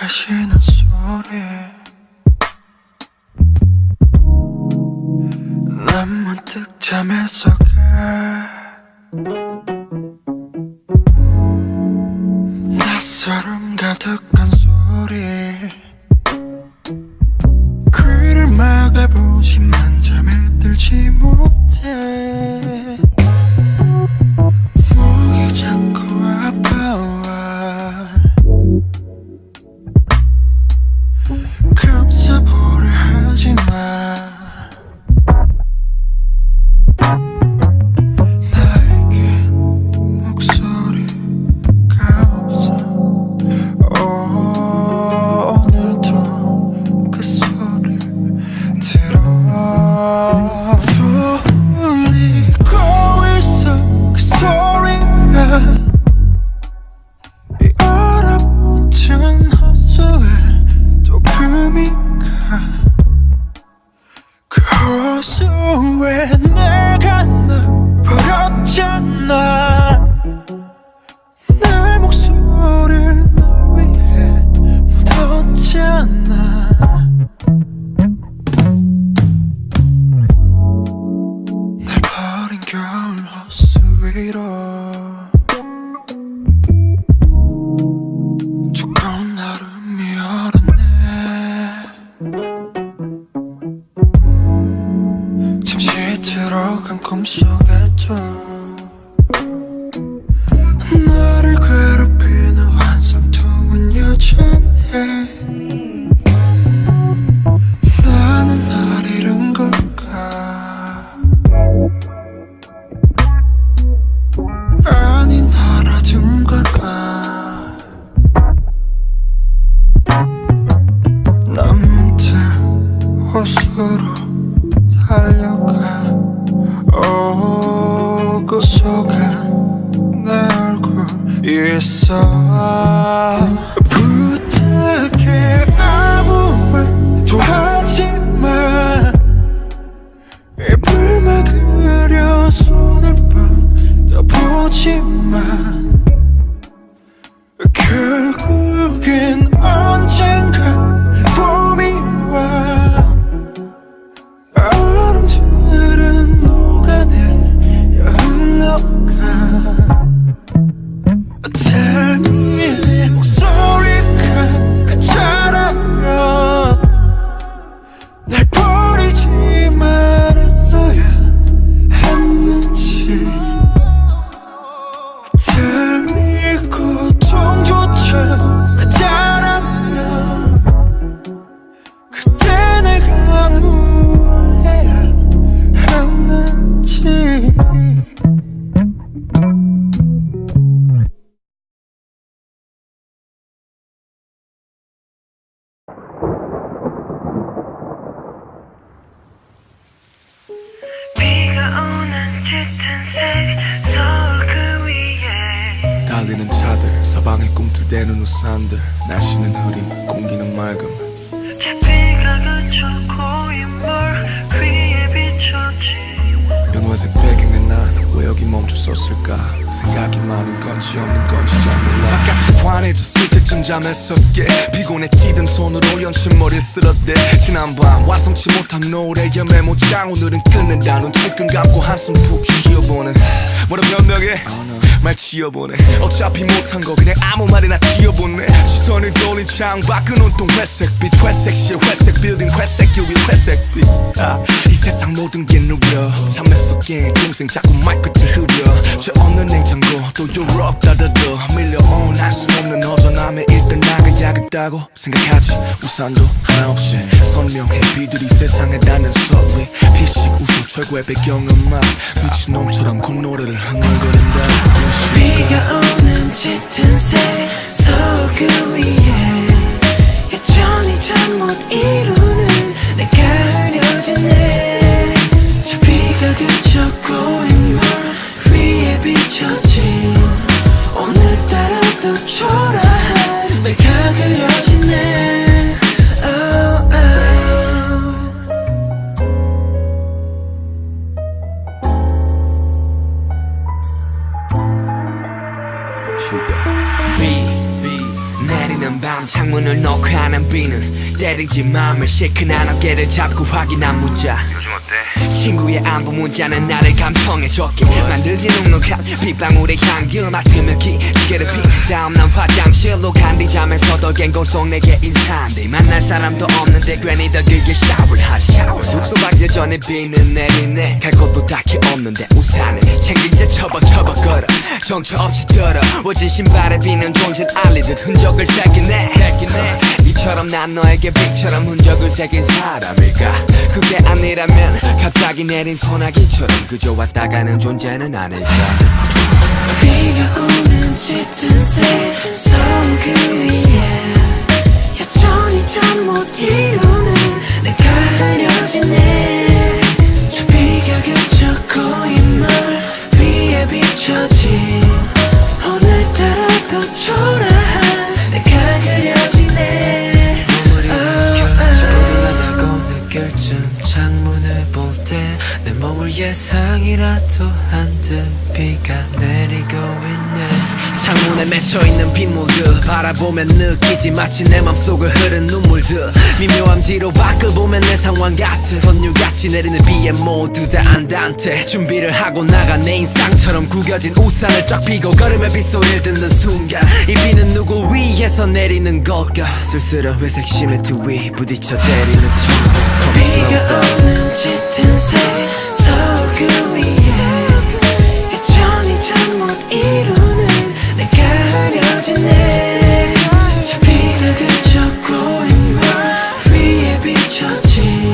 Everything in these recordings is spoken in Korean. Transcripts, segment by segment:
가시는 소리 난 문득 잠에서 낯설음 가득한 소리 귀를 막아보지만 잠에 들지 못해 목이 자꾸 아파와 감싸보려 하지마 나에겐 목소리가 없어 오늘도 그 소리를 들어 들리고 있어 그 소리가 이 얼어붙은 호수에 또 금이 가 그 호수에 내가 널 버렸잖아 내 목소리를 널 위해 묻었잖아 날 버린 겨울 호수 위로 두꺼운 얼음이 얼었네 잠시 들어간 꿈속에도 나를 괴롭히는 환상통은 여전해 나는 날 잃은 걸까 아니 날아둔 걸까 난 문득 호수로 달려가 오고 속한 내 얼굴 있어 부탁해 아무 말도 하지마 입을 막으려 손을 뻗어보지만 결국엔 언젠가 봄이 와 얼음들은 녹아내려 흘러가 Tell me 내 목소리가 그자라면 날 버리지 말았어야 했는지 Tell me 고통조차 그자라면 그때 내가 뭘 해야 했는지 비가 오는 짙은 색 서울 그 위에 달리는 차들 사방에 꿈틀대는 우산들 날씨는 흐림 공기는 맑음 저 비가 그쳐 고인물 위에 비춰진 연화색 배경에 난 왜 여기 멈춰섰을까 생각이 많은 건지 없는 건지 잘 몰라 바깥이 환해졌을 때쯤 잠에서게 피곤해지던 손으로 연신머리를 쓸어대 지난밤 완성치 못한 노래의 메모장 오늘은 끝낸다 눈 찔끔 감고 한숨 푹 쉬어보네 뭐라 변명해 말 지어보네 어차피 못한 거 그냥 아무 말이나 지어보네 시선을 돌린 창밖은 온통 회색빛 회색실 회색 빌딩 회색 길 위 회색빛 이 세상 모든 게 느려 잠에서 깬 동생 자꾸 말끝을 흐려 죄 없는 냉장고 또 유럽 따르르 밀려온 알 수 없는 허전함에 일단 나가야겠다고 생각하지 우산도 하나 없이 선명해 비들이 세상에 닿는 소리 피식 웃음 최고의 배경음악 미친놈처럼 콧노래를 흥얼거린다 비가 오는 짙은 색 서울 그 위에 여전히 잠 못 이루는 내가 흐려지네 저 비가 그쳐 고인물 위에 비춰진 오늘따라 또 초라한 내가 그려지네 oh, oh. Sugar. 비 내리는 밤 창문을 놓고 하는 비는 때리지 맘을 시큰한 어깨를 잡고 확인한 문자. 요즘 어때? 친구의 안부 문자는 나를 감성에 젖게 만들지 눅눅한 빗방울의 향기 맡으며 기계를 피. 다음 난 화장실로 간뒤 잠에서도 깬 속 내게 인사한대. 만날 사람도 없는데 괜히 더 길게 샤워를 하지. 숙소 가기 전에 비는 내리네. 갈 곳도 딱히 없는데 우산을 챙긴 채 처벅처벅 걸어 정처 없이 더러워진 신발에 비는 존재를 알리듯 흔적을 새긴 해. 이처럼 난 너에게 빛처럼 흔적을 새긴 사람일까? 그게 아니라면 갑자기 내린 소나기처럼 그저 왔다 가는 존재는 아닐까? 비가 오는 짙은 세상 그 위에 여전히 잠 못 이루는 내가 흐려지네. 저 비가 그쳐 고인물 위에 비춰진 오늘따라 더 초라한 내가 그려지네. 눈물이 켜져버리려다고 느낄 쯤 창문을 볼 때 내 몸을 예상이라도 한 듯 비가 내리고 있네. 창문에 맺혀있는 빗물들 바라보면 느끼지 마치 내 맘속을 흐른 눈물들. 미묘한 뒤로 밖을 보면 내 상황 같은 선율같이 내리는 비에 모두 다 안단테. 준비를 하고 나간 내 인상처럼 구겨진 우산을 쫙 펴고 걸음의 빗소리를 듣는 순간 이 비는 누구 위에서 내리는 걸까? 쓸쓸한 회색 시멘트 위 부딪혀 때리는 천국. 비가 오는 짙은 세상 그 위에 여전히 잠 못 이루는 내가 흐려지네. 저 비가 그쳐 고인물 위에 비춰진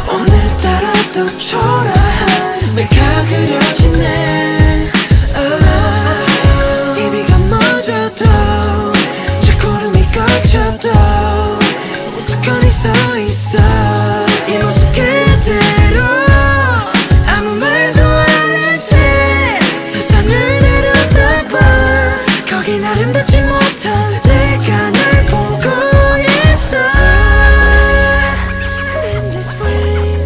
오늘따라 또 초라한 내가 그려지네. 이 비가 멎어도 저 구름이 걷혀도 우두커니 서 있어. 이 모습 그대로 아무 말도 안 했지. 세상을 내려다봐 거긴 아름답지 못한 내가 날 보고 있어. In this way,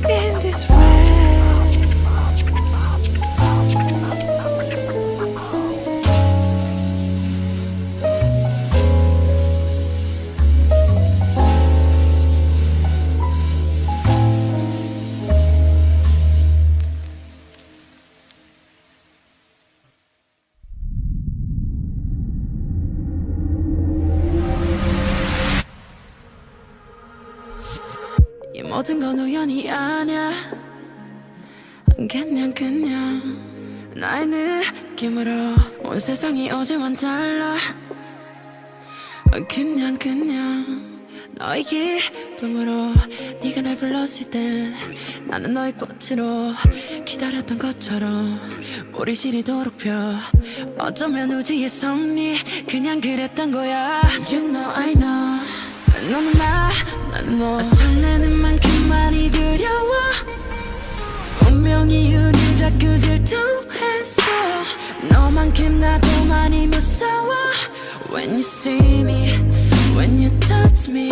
in this way. 이 모든 건 우연이 아냐. 그냥 나의 느낌으로 온 세상이 어제와는 달라. 그냥 너의 기쁨으로 네가 날 불렀을 때 나는 너의 꽃으로 기다렸던 것처럼 우리 시리도록 펴. 어쩌면 우주의 섭리 그냥 그랬던 거야. You know I know 너는 나는 너. 설레는 만큼 많이 두려워. 운명이 우릴 자꾸 질투했어. 너만큼 나도 많이 무서워. When you see me, when you touch me,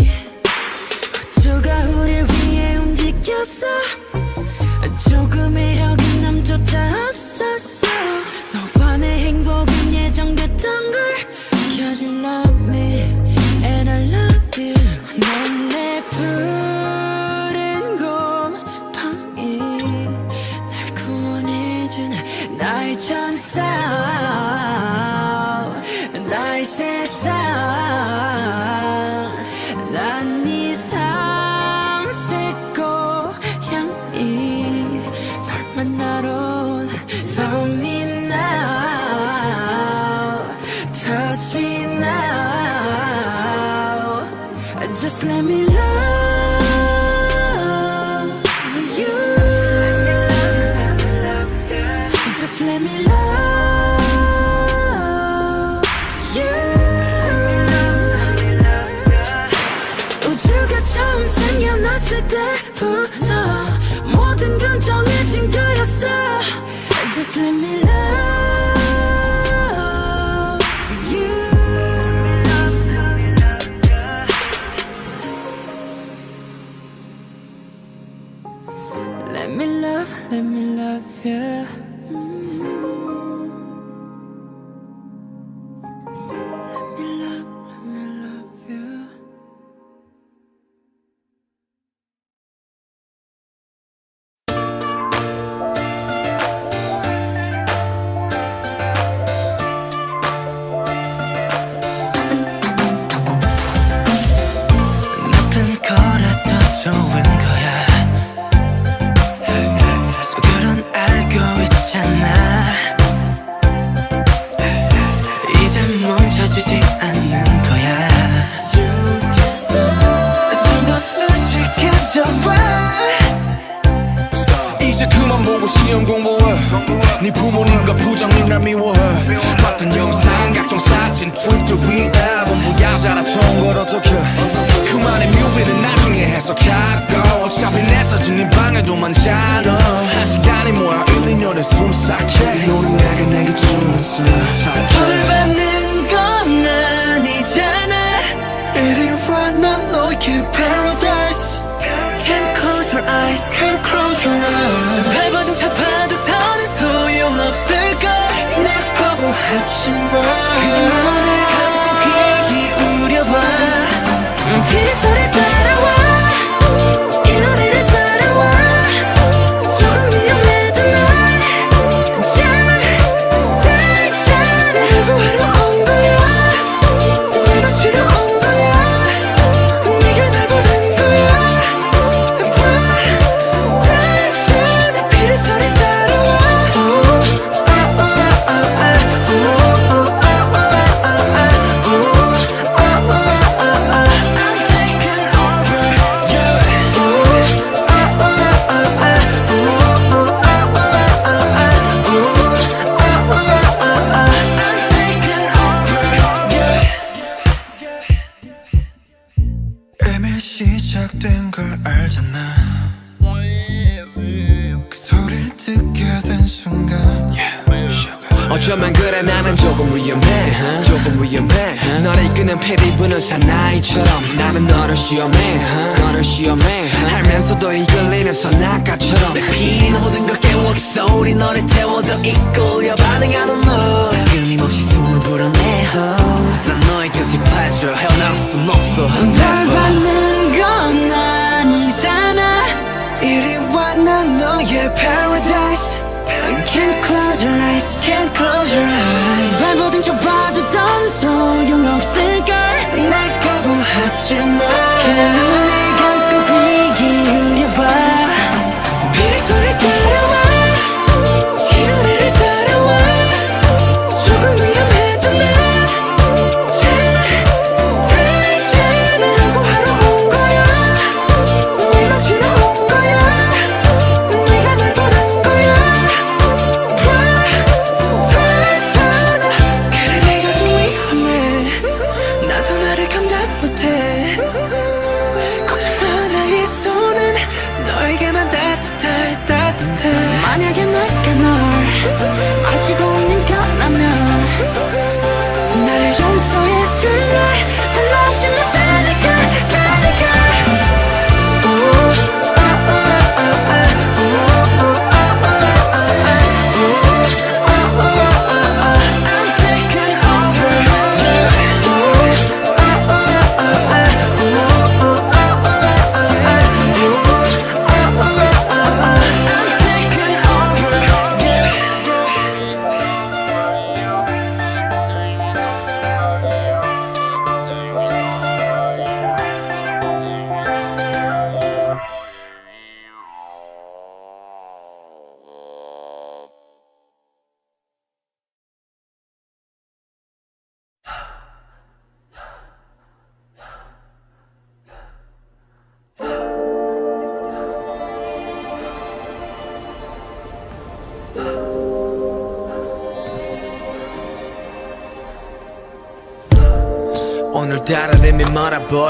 우주가 우릴 위해 움직였어. 조금의 어긋남조차 없었어. 너와 내 행복은 예정됐던 걸. Cause you love me and I love you. 넌 내 푸른 곰팡이 날 구원해준 나의 천사 나의 세상. 난 네 삼색 고향이 널 만나러 온 Love me now, touch me now. Just let me love you. Just let me love you. 우주가 처음 생겨났을 때부터 모든 건 정해진 거였어. Just let me love you. Let me love you. 잊혀지지 않는 거야 좀 더 솔직해져봐 이제 그만 보고 시험 공부해 네 부모님과 부장님 날 미워해 봤던 영상 각종 사진 트위터 위에 전부 야자라 좋은 걸 어떡해 그만의 뮤비는 나중에 해석하고 어차피 내 사진 네 방에도 많잖아 한 시간이 뭐야 1, 2년에 숨삭해 너는 내게 주면서 벌 받는 건 아니잖아 이리 와 난 너의 paradise Can't close your eyes Can't close your eyes 발버둥 잡아도 더는 소용없을걸 날 거부하지 마 그냥 눈을 감고 귀 기울여봐 비소리 따라와 이 노래를 따라와 조금 위험해도 난 잘잖아 누구하러 온 거야 날 마치러 온 거야 네가 날 보낸 거야 달잖아 비소리 따라와 I'm taking over I'm taking over 이미 시작된 걸 알잖아 그 소리를 듣게 된 순간 어쩌면 그래 나는 조금 위험해 조금 위험해 너를 이끄는 피리 부는 사나이처럼 나는 너를 시험해 알면서도 이끌리는 선악가처럼 내 피는 모든 걸 깨워 그 소리 너를 태워 더 이끌려 반응하는 너 끊임없이 숨을 불어내 난 너의 guilty pleasure 헤어나올 순 없어 널 받는 건 아니잖아 이리 와 난 너의 paradise Can't close your eyes Can't close your eyes 발버둥 쳐봐도 더는 소용없을걸 날 거부하지 마 그냥 눈을 감고 귀 기울여봐 비소리 따라와 이 노래를 따라와 조금 위험해도 난 잘잖아 누구하러 온 거야 날 마치러 온 거야 네가 날 보낸 거야 달잖아 그래 내가 좀 위험해 나도 나를 감당 못해 걱정마 나의 손은 너에게만 따뜻해 만약에 내가 널 망치고 있는 거라면 나를 용서해줄래 난 없이 내 사니까 I'm taking over I'm taking over 오늘따라 내미 말아보여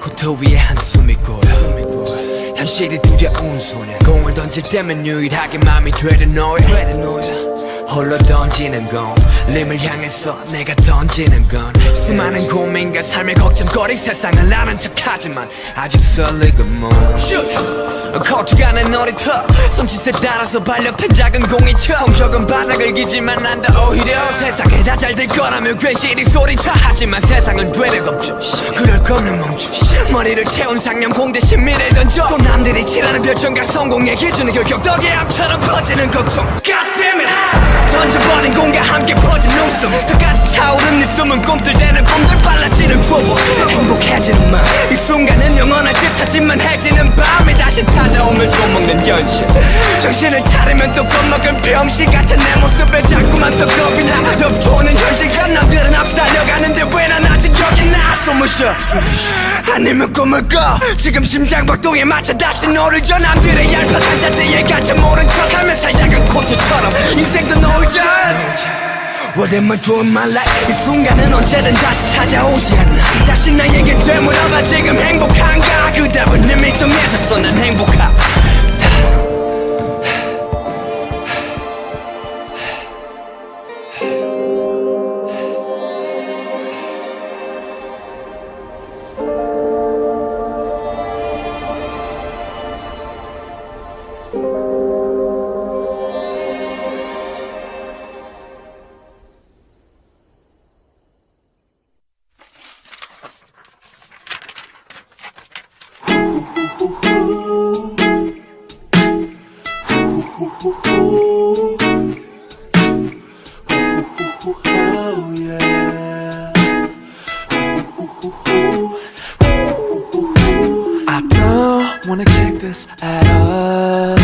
코트 위에 한숨이 고여 현실이 두려운 소년 공을 던질 때면 유일하게 맘이 되는 너야 홀로 던지는 건 림을 향해서 내가 던지는 건 수많은 고민과 삶의 걱정거리 세상을 아는 척하지만 아직 설레고 뭐 코트가 내 놀이터 손짓에 따라서 발렵한 작은 공이처 성적은 바닥을 기지만 난다 오히려 세상에 다 잘 될 거라며 괜시리 소리쳐 하지만 세상은 되레 없죠 그럴 거면 멈춰 머리를 채운 상념 공대 신미를 던져 또 남들이 칠하는 별점과 성공의 기준은 결격 덕에암처럼 퍼지는 걱정 God damn it 던져버린 공과 함께 퍼진 웃음 턱까지 차오른 네 숨은 꿈틀대는 꿈들 빨라지는 초보 행복해지는 마음 이 순간은 영원할 듯하지만 해지는 밤이 다시 찾아오면 또 먹는 현실 정신을 차리면 또 겁먹은 병신 같은 내 모습에 자꾸만 또 겁이 나 덮쳐오는 현실과 남들은 앞서 숨을 쉬어 아니면 꿈을 꿔 지금 심장박동에 맞춰 다시 너를 줘 남들의 얄팍한 잔디에 갇혀 모른 척하면서 야간 코트처럼 인생도 놀자 Whatever doing my life 이 순간은 언제든 다시 찾아오지 않나 다시 나에게 되물어봐 지금 행복한가 그 답은 이미 정해졌어 난 행복하다 I don't wanna kick this at all.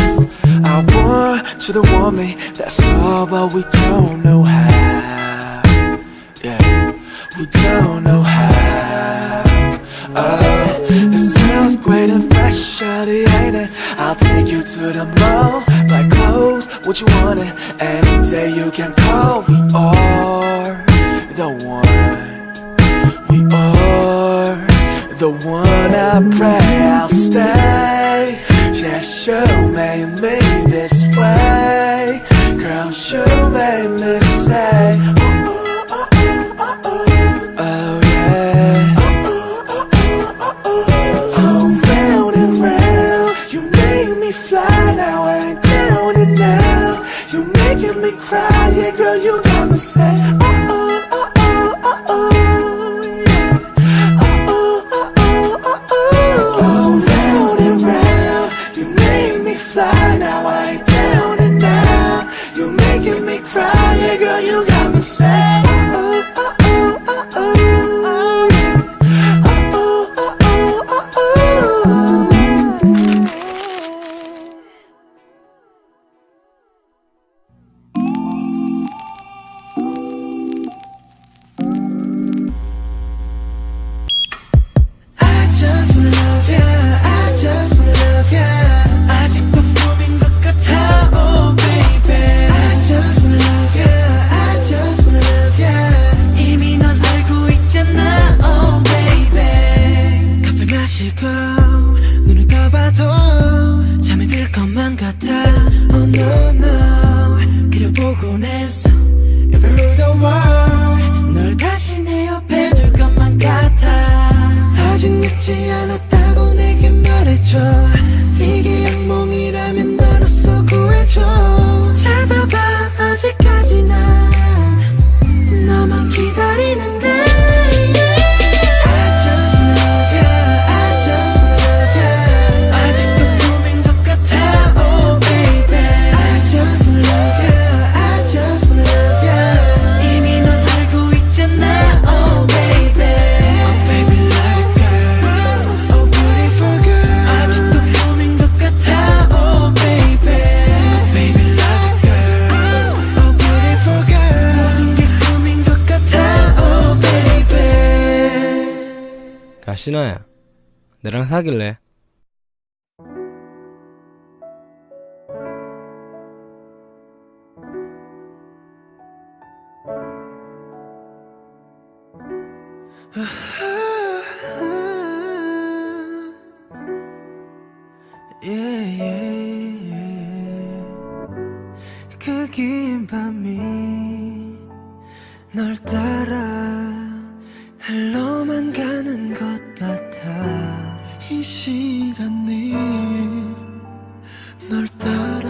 I want you to want me, that's all, but we don't know how. Yeah, we don't know how. Oh, it sounds great and fresh, shawty, ain't it? I'll take you to the mall, buy clothes, what you want it. Any day you can call, we are the one. We are the one. I pray I'll stay. Yeah, you made me this way. Girl, you made me say oh, oh, oh, oh, oh, oh. Oh yeah. Oh, round and round. You made me fly, now I ain't down and now. You making me cry, yeah girl, you got me say oh, oh, oh, oh, oh, oh. 눈을 떠봐도 잠이 들 것만 같아 Oh no no 그려보곤 했어 If I rule the world 널 다시 내 옆에 둘 것만 같아 아직 늦지 않았다고 내게 말해줘 이게 악몽이라면 너로서 구해줘 잘 봐봐 아직까지 난 너만 기다리는데 야 신아야 내랑 사귈래? 그 긴 밤이 널 따라 흘러만 가는 것 같아 이 시간이 널 따라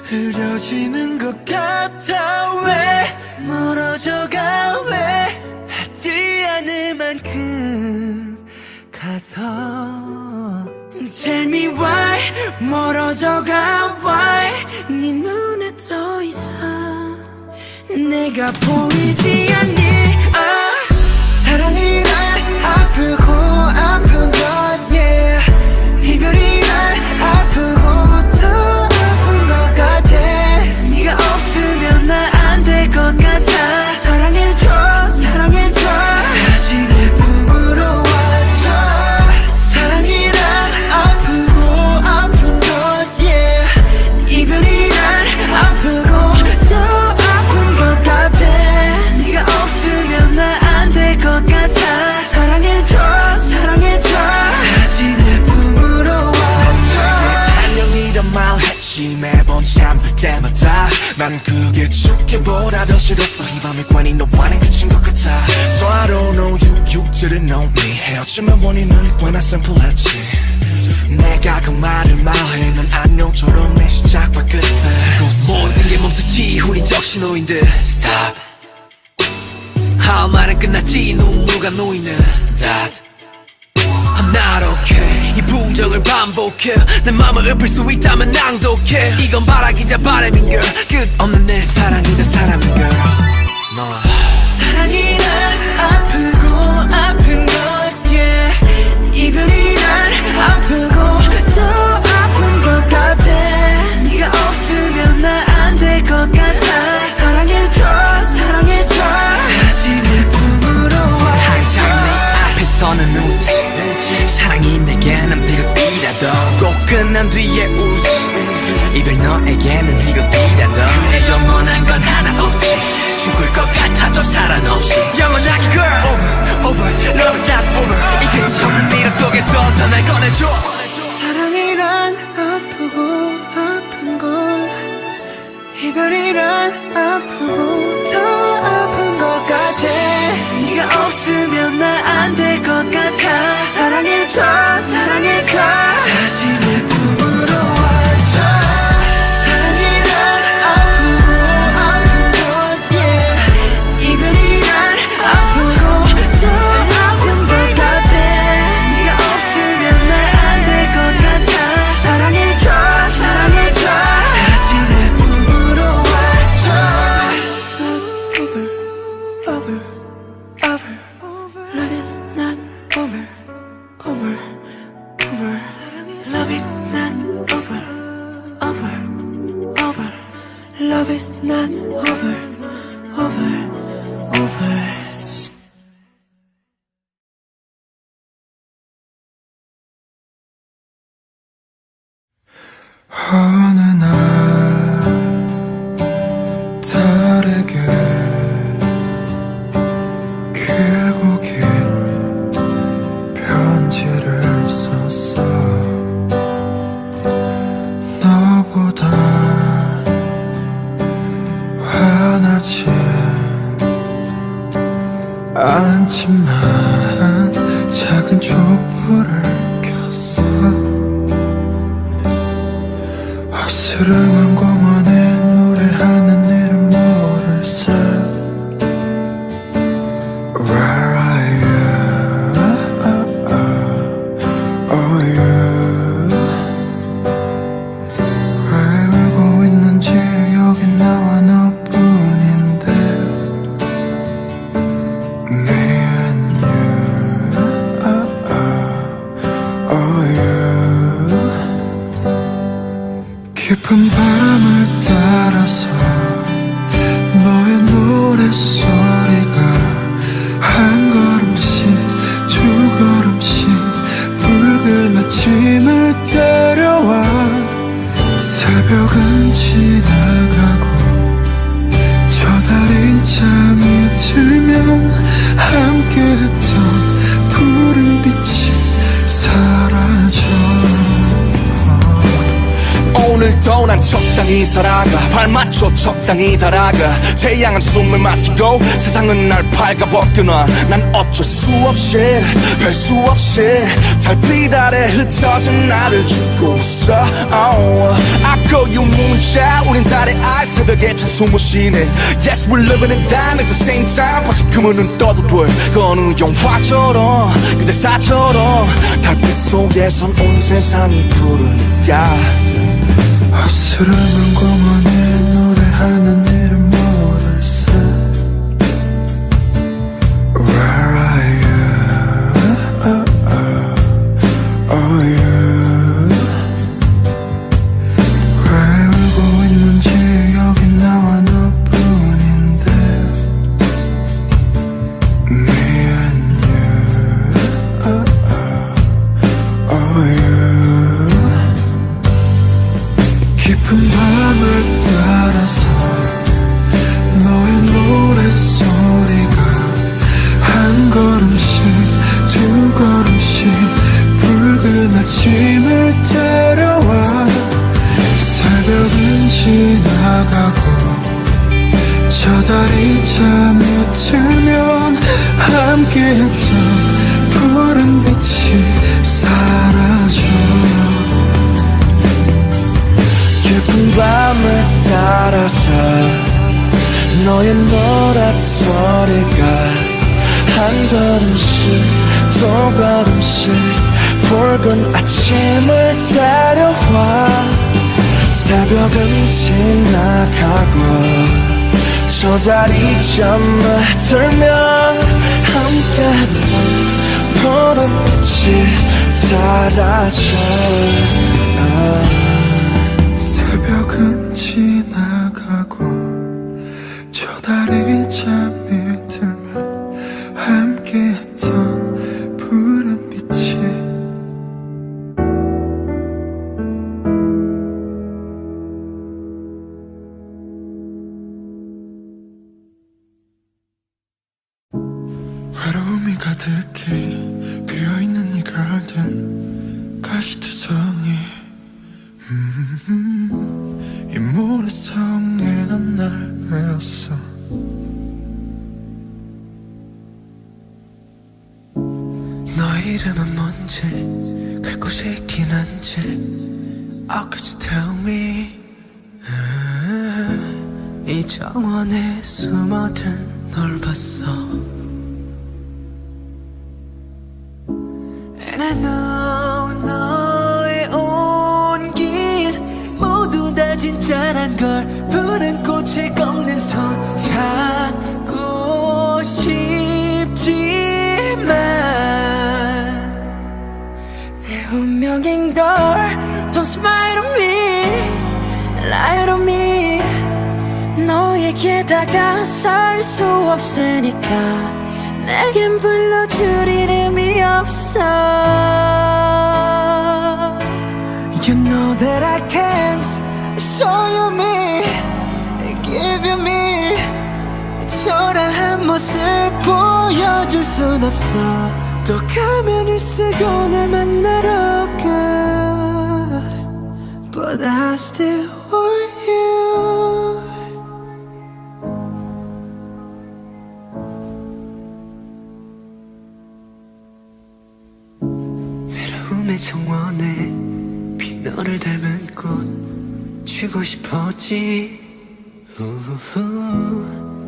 흐려지는 것 같아 왜 멀어져가 왜 하지 않을 만큼 가서 Tell me why 멀어져가 why 네 눈에 더 이상 내가 보이지 않니 사랑이란 아프고 아픈 것 yeah 이별이란 아프고 더 아픈 것 같아 네가 없으면 나 안 될 것 같아 사랑해줘 사랑해줘 자신을 난 그게 죽기보다 더 싫었어. 이 밤의 관이 너와는 그친 것 같아. So I don't know you, you didn't know me. 헤어지면 원인은 꽤나 심플했지. 내가 그 말을 말해 넌 안녕처럼 내 시작과 끝에 모든 게 멈췄지 우리 적신호인들 Stop 할 말은 끝났지 눈물과 노이는 That I'm not okay 이 부정을 반복해 내 맘을 읊을 수 있다면 낭독해 이건 바라기자 바람인 girl 끝없는 내 사랑이자 사람인 girl 사랑이 날 아프고 아픈 것 yeah. 이별이 날 아프고 더 아픈 것 같아 네가 없으면 나 안 될 것 같아 사랑해줘 사랑해줘 다시 내 품으로 와줘 항상 내 앞에서는 웃지 사랑이 내게는 비극이라도 꼭 끝난 뒤에 울지 이별 너에게는 희극이라도 그래 영원한 건 하나 없지 죽을 것 같아도 사랑 없이 영원하게 girl over over love is not over 이 끝이 없는 미련 속에서 날 꺼내줘 사랑이란 아프고 아픈 걸 이별이란 아프고 더 아픈 것 같아 네가 없으면 나 안 될 것 같아 사랑해줘 사랑해줘 다시 내 품으로 와줘 사랑이란 아프고 아픈 것 yeah. 이별이란 아프고 더 아픈 것 같아 네가 없으면 나 안 될 것 같아 사랑해줘 사랑해줘 다시 내 품으로 와줘 Over, over, over Love is not over, over, over Love is not over, over, over Love is not over, over, over 어느 날 다르게 길고 긴 편지를 썼어 너보다 화나지 않지만 작은 촛불을 켰어 어스름한 공원에 노래하는 이름 모를세 Where are you? Oh you 왜 울고 있는지 여기 나와 너뿐인데 Me and you Oh you 깊은 밤을 따라서 너의 노랫소리가 한 걸음씩 두 걸음씩 붉은 아침을 따라와 새벽은 지나가고 저 달이 잠이 들면 함께했던 푸른 빛이 사라져 오늘도 난 적당히 살아가 발맞춰 적당히 달아가 태양은 숨을 막히고 세상은 날 밝아벗겨놔 난 어쩔 수 없이 별 수 없이 달빛 아래 흩어진 나를 죽고 있어 아까 유문자 우린 달의 알 새벽에 찬송을 쉬네 Yes we're living in time at the same time 다시금은 눈 떠도 돼 그 어느 영화처럼 그대사처럼 달빛 속에선 온 세상이 푸르니까 어스름한 공원에 노래하는 이름 모를세 Where are you? Oh you 왜 울고 있는지 여기 나와 너뿐인데 Me and you Oh you 깊은 밤을 잠이 들면 함께했던 푸른 빛이 사라져 깊은 밤을 따라서 너의 노랫 소리가 한 걸음씩 두 걸음씩 붉은 아침을 데려와 새벽은 지나가고 저 달이 잠에 들면 함께했던 푸른 빛이 사라져 새벽은 지나가고 저 달이 잠이 들면 함께했던 푸른 빛이 외로움이 가득해 비어있는 이 가든 가시투성이 이 모래성에 난 날 외웠어 너의 이름은 뭔지 갈 곳이 있긴 한지 Oh could you tell me 이 정원에 숨어든 널 봤어 And I know 너의 온 길 모두 다 진짜란 걸 푸른 꽃을 꺾는 손 잡고 싶지만 내 운명인 걸 Don't smile on me, lie on me 너에게 다가설 수 없으니까 내겐 불러줄 이름이 없어 You know that I can't show you me Give you me 초라한 모습 보여줄 순 없어 또 가면을 쓰고 날 만나러 가 But I still want you 외로움의 정원에 빈 너를 닮은 꽃 쥐고 싶었지 우후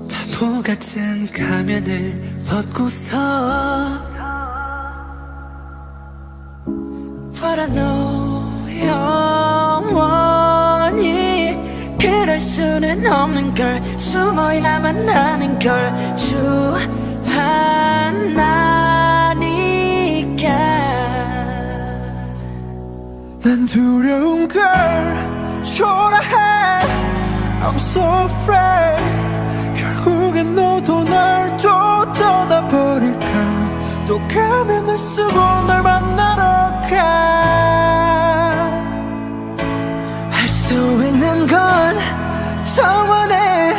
바보 같은 가면을 벗고서 But I know 영원히 그럴 수는 없는 걸 숨어야만 하는 걸 주하나니까 난 두려운 걸 초라해 I'm so afraid 결국엔 너도 날 또 떠나버릴까 또 가면을 쓰고 널 만나러 가 할 수 있는 건 정원에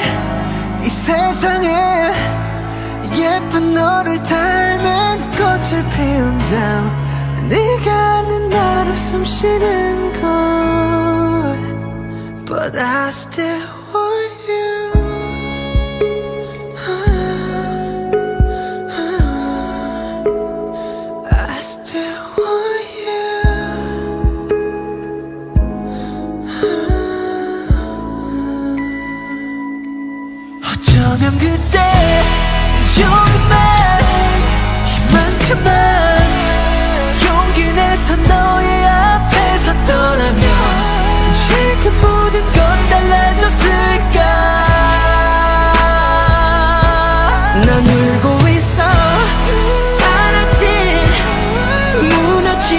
이 세상에 예쁜 너를 닮은 꽃을 피운다 네가 아는 나로 숨쉬는 곳 But I still want you I still want you 어쩌면 그때 조금만 이만큼만 용기 내서 너의 앞에 섰더라면 지금 모든 건 달라졌을까 난 울고 있어 사라진 무너진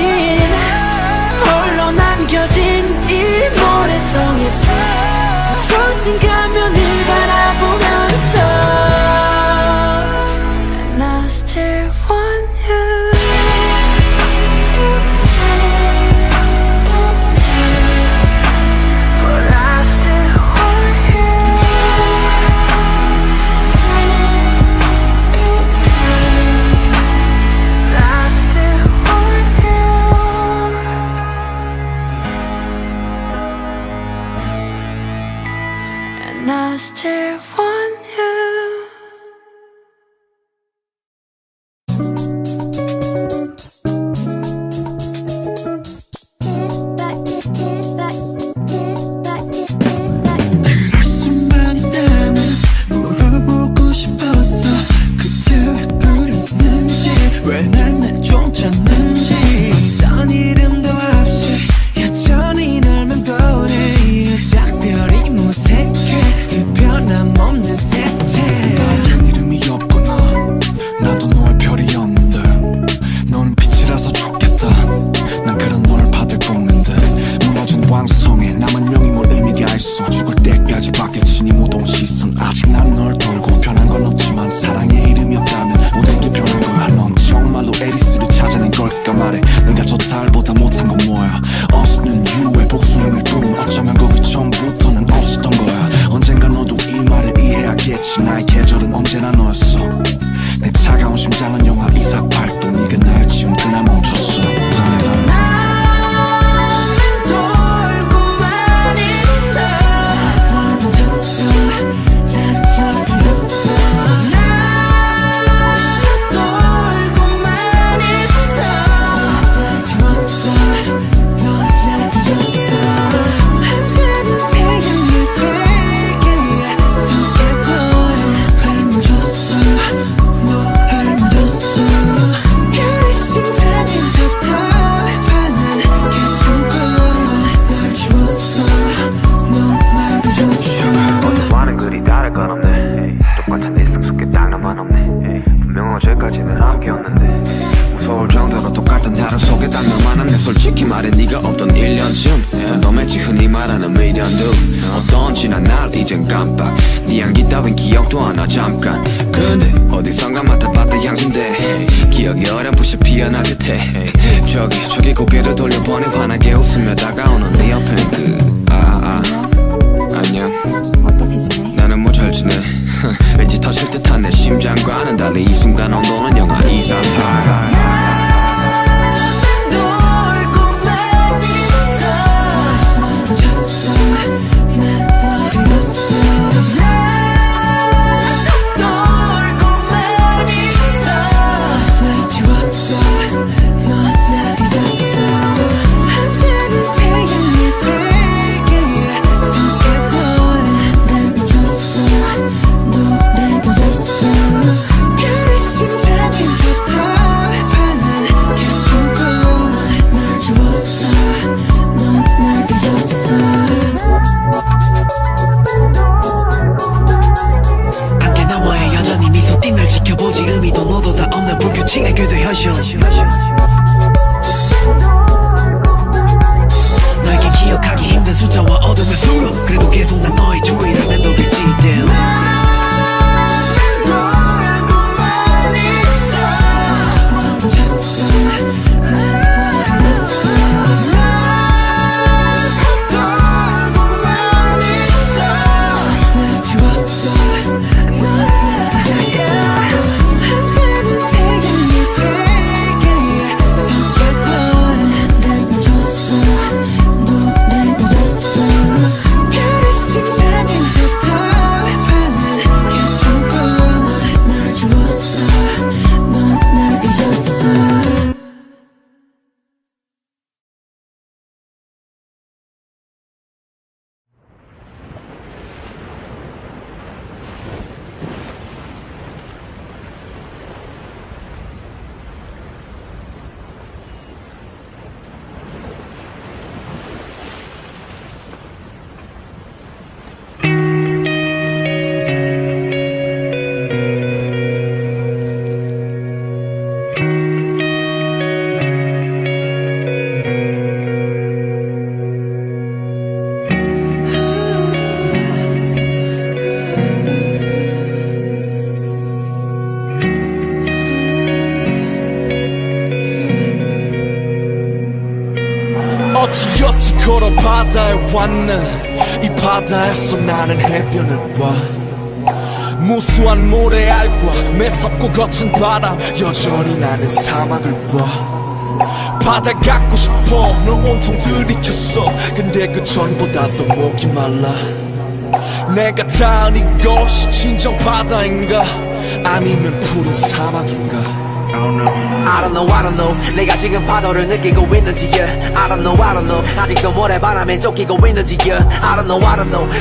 홀로 남겨진 이 모래성에서 부서진 가면을 바라보면서 And I still want you But I still want you 언제나 너였어. 내 차가운 심장은 영하 이삭팔도 네가 날 지운 그날 멈췄어. 돌고만 있어. 널 잊었어. 날 잊었어. 나 돌고만 있어. 날 지웠어. 널 잊었어. 한때는 태양의 세계에 속했던 날 멈췄어. 너를 묻었어. 별의 심장이 답답하는 그 친구 날 지웠어. 너날 잊었어. 많은 글이 다를 건 없네. 똑같은 일상 속에 딱 나만 없네. 분명 어제까지는 함께였는데 무서울 정도로 똑같은 하루 속에 딱 너만 없네. 솔직히 말해 네가 없던 1년쯤 너매지 흔히 말하는 미련도 어떤지 난 날 이젠 깜빡. 네 향기 따윈 기억도 안 나 잠깐. 근데 어디선가 맡아봤다 향수인데 기억이 어렴풋이 피어날 듯해. 저기 고개를 돌려보니 환하게 웃으며 다가오는 네 옆엔 그 안녕. 나는 뭐 잘 지내. 왠지 터질 듯한 내 심장과는 달리 이 순간 온도는 영하 238. 돌고만 있어. 널 잊었어. 날 잊었어. 나 돌고만 있어. 날 지웠어. 넌날 잊었어. 한때는 태양의 세계에 속했던 날 묻혔어. 너를 묻었어. 별의 심장이 답답하는 그 친구 날 지웠어. 넌날 잊었어. 함께 나와의 여전히 미소 띈 널 지켜보지 의미도 너도 다 없는 불규칙의 궤도 현실. 너에게 기억하기 힘든 숫자와 어둠의 수로 그래도 계속 난 너의 주위라면 너겠지. 돌고만 있어. 널 잊었어. 날 잊었어. 돌고만 있어. 날 지웠어. 넌날 잊었어. 한때는 태양의 세계에 속했던 날 묻혔어. 너를 묻었어. 별의 심장이 답답하는 그 친구 날 지웠어. 넌날 잊었어. 어찌어찌 걸어 바다에 왔네. 이 바다에서 나는 해변을 봐. 무수한 모래알과 매섭고 거친 바람, 여전히 나는 사막을 봐. 바다 갖고 싶어 널 온통 들이켰어. 근데 그 전보다도 목이 말라. 내가 닿은 이것이 진정 바다인가 아니면 푸른 사막인가. I don't know 내가 지금 파도를 느끼고 있는지 yeah. I don't know 아직도 모래바람에 쫓기고 있는지 yeah. I don't know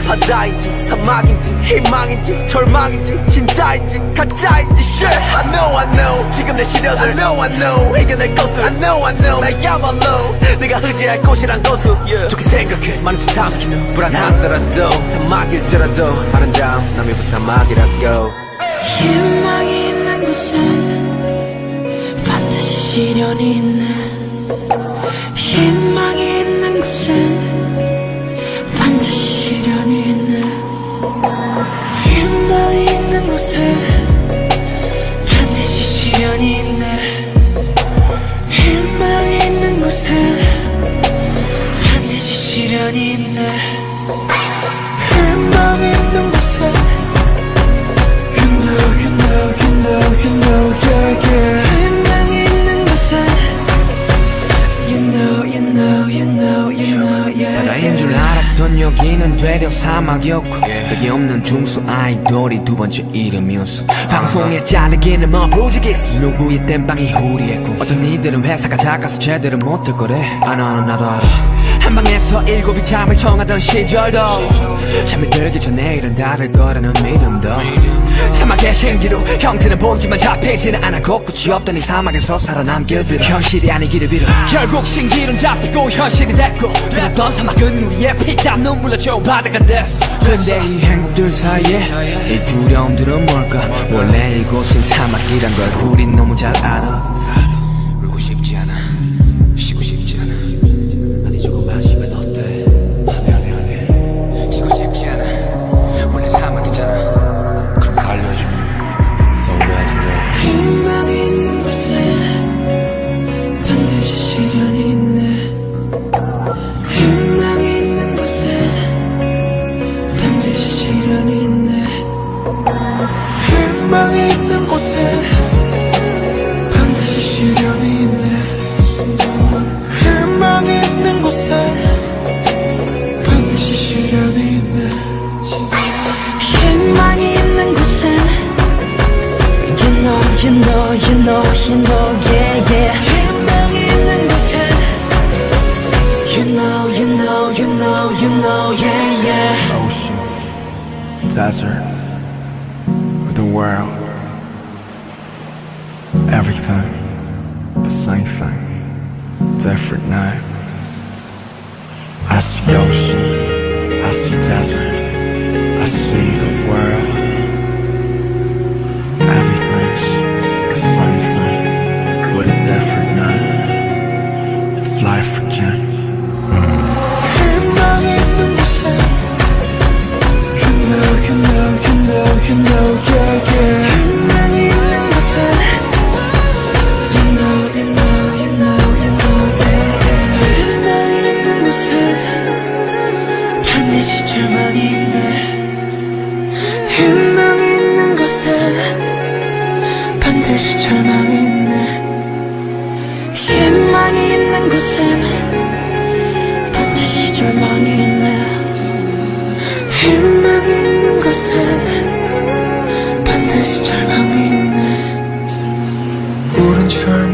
바다인지 사막인지 희망인지 절망인지 진짜인지 가짜인지 shit. I know 지금 내 시련을 I know 이겨낼 것을 I know 나야말로 내가 의지할 곳이란 곳을 yeah. 좋게 생각해 많은 짓 삼키며 불안하더라도 사막일지라도 아름다운 남의 부사막이라고. 희망이 있는 곳에 반드시 시련이 있네. 희망이 있는 곳에 반드시 시련이 있네. 희망이 있는 곳에 반드시 시련이 있네. 희망이 있는 곳에 반드시 시련이 있네. 희망이 있는 곳에 되려 사막이었고 벽이 없는 중수 아이돌이 두 번째 이름이었어. 방송에 잘리기는 뭐 부지기수. 누구의 땜빵이 후리했고 어떤 이들은 회사가 작아서 제대로 못할 거래. 나도 알아. 한방에서 일곱이 잠을 청하던 시절도 잠이 들기 전에 일은 다를 거라는 믿음도 사막의 신기루 형태는 보이지만 잡히지는 않아. 곳곳이 없던 이 사막에서 살아남길 빌어. 현실이 아니기를 빌어. 결국 신기루는 잡히고 현실이 됐고 뜨겁던 사막은 우리의 피땀 눈물로 채워바다가 됐어. 그런데 이 행복들 사이에 이 두려움들은 뭘까. 원래 이곳은 사막이란 걸 우린 너무 잘 알아. 울고 싶지 않아. 쉬고 싶지 않아. 아니 조금만 쉬면 어때. 안해 지고 싶지 않아. 원래 사막이잖아. 그럼 달려주면 더 오래하지 마. 희망이 있는 곳에 반드시 시련이 있네. 희망이 있는 곳에 반드시 시련이 있네. 희망이 있는 곳에 반드시 시련이 있네. 희망이 있는 곳에 반드시 시련이 있네. 희망이 있는 곳엔 you know, yeah, yeah. 희망이 있는 곳엔 you know, yeah, yeah. Ocean, desert, the world, everything, the same thing, different name. I see ocean, I see desert, I see the world. Everything's the same thing, with a different name. It's life again. 희망이 있는 곳에 you know, yeah, yeah. 희망이 있는 곳엔 you know, yeah, yeah. 희망이 있는 곳엔 반드시 절망이 있네. 희망이 있는 곳에 반드시 절망이 있네. 희망이 있는 곳엔 반드시 절망이 있네. 희망이 있는 곳엔 반드시 절망이 있네. 우린 절망